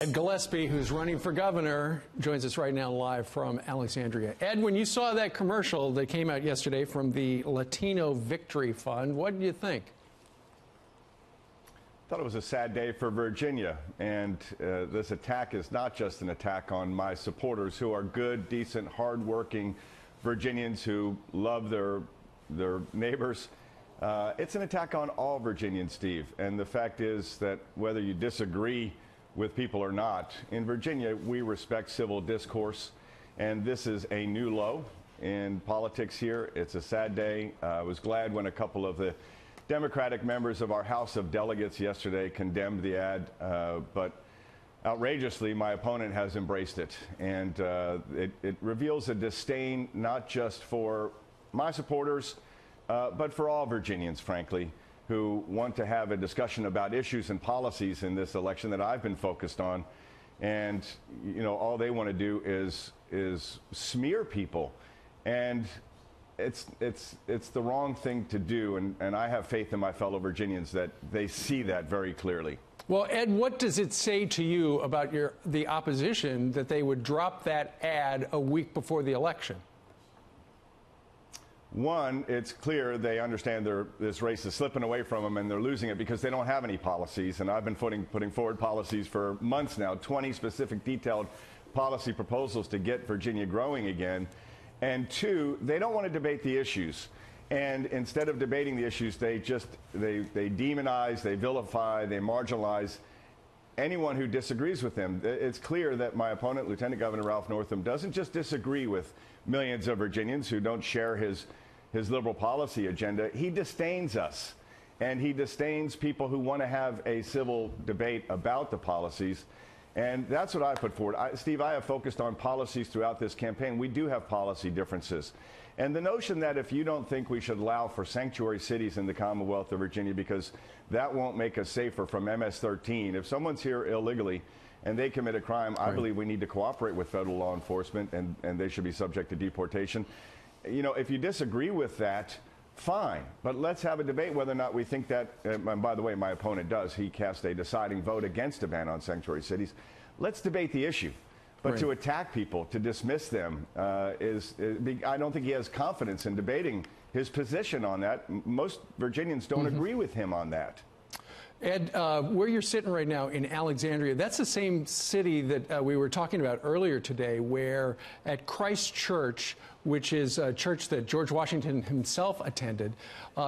Ed Gillespie, who's running for governor, joins us right now live from Alexandria. Ed, when you saw that commercial that came out yesterday from the Latino Victory Fund, what did you think? I thought it was a sad day for Virginia, and this attack is not just an attack on my supporters who are good, decent, hardworking Virginians who love their neighbors. It's an attack on all Virginians, Steve, and the fact is that whether you disagree with people or not, in Virginia we respect civil discourse, and this is a new low in politics here. It's a sad day. I was glad when a couple of the Democratic members of our House of Delegates yesterday condemned the ad, but outrageously my opponent has embraced it, and it reveals a disdain not just for my supporters but for all Virginians, frankly, who want to have a discussion about issues and policies in this election that I've been focused on. And, you know, all they want to do is smear people. And it's the wrong thing to do. And I have faith in my fellow Virginians that they see that very clearly. Well, Ed, what does it say to you about the opposition that they would drop that ad a week before the election? One, it's clear they understand this race is slipping away from them and they're losing it because they don't have any policies. And I've been putting forward policies for months now, 20 specific detailed policy proposals to get Virginia growing again. And two, they don't want to debate the issues. And instead of debating the issues, they demonize, they vilify, they marginalize anyone who disagrees with them. It's clear that my opponent, Lieutenant Governor Ralph Northam, doesn't just disagree with millions of Virginians who don't share his liberal policy agenda. He disdains us, and he disdains people who want to have a civil debate about the policies. And that's what I put forward. Steve, I have focused on policies throughout this campaign. We do have policy differences. And the notion that if you don't think we should allow for sanctuary cities in the Commonwealth of Virginia because that won't make us safer from MS-13, if someone's here illegally and they commit a crime, I believe we need to cooperate with federal law enforcement, and they should be subject to deportation. You know, if you disagree with that, fine. But let's have a debate whether or not we think that, and by the way, my opponent does. He cast a deciding vote against a ban on sanctuary cities. Let's debate the issue. But to attack people, to dismiss them, I don't think he has confidence in debating his position on that. Most Virginians don't agree with him on that. Ed, where you're sitting right now in Alexandria, that's the same city that we were talking about earlier today, where at Christ Church, which is a church that George Washington himself attended,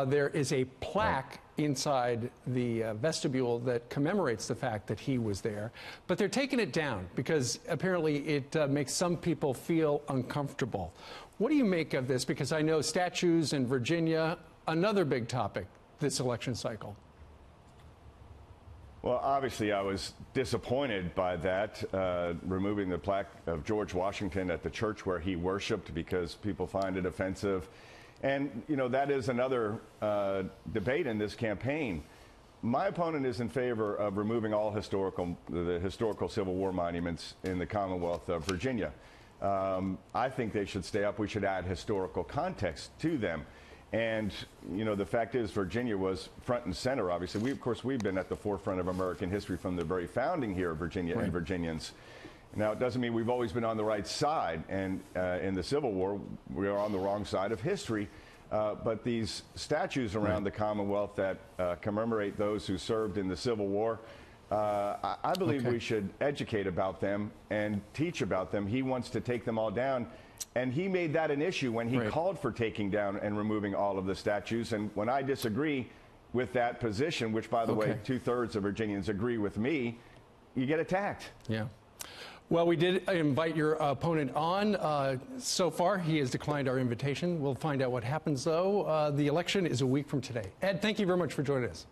there is a plaque inside the vestibule that commemorates the fact that he was there. But they're taking it down because apparently it makes some people feel uncomfortable. What do you make of this? Because I know statues in Virginia, another big topic this election cycle. Well, obviously, I was disappointed by that, removing the plaque of George Washington at the church where he worshiped because people find it offensive. And, you know, that is another debate in this campaign. My opponent is in favor of removing all the historical Civil War monuments in the Commonwealth of Virginia. I think they should stay up. We should add historical context to them. And, you know, the fact is Virginia was front and center, obviously. Of course, we've been at the forefront of American history from the very founding here of Virginia and Virginians. Now, it doesn't mean we've always been on the right side. And in the Civil War, we are on the wrong side of history. But these statues around the Commonwealth that commemorate those who served in the Civil War, I believe we should educate about them and teach about them. He wants to take them all down. And he made that an issue when he called for taking down and removing all of the statues. And when I disagree with that position, which, by the way, 2/3 of Virginians agree with me, you get attacked. Yeah. Well, we did invite your opponent on. So far, he has declined our invitation. We'll find out what happens, though. The election is a week from today. Ed, thank you very much for joining us.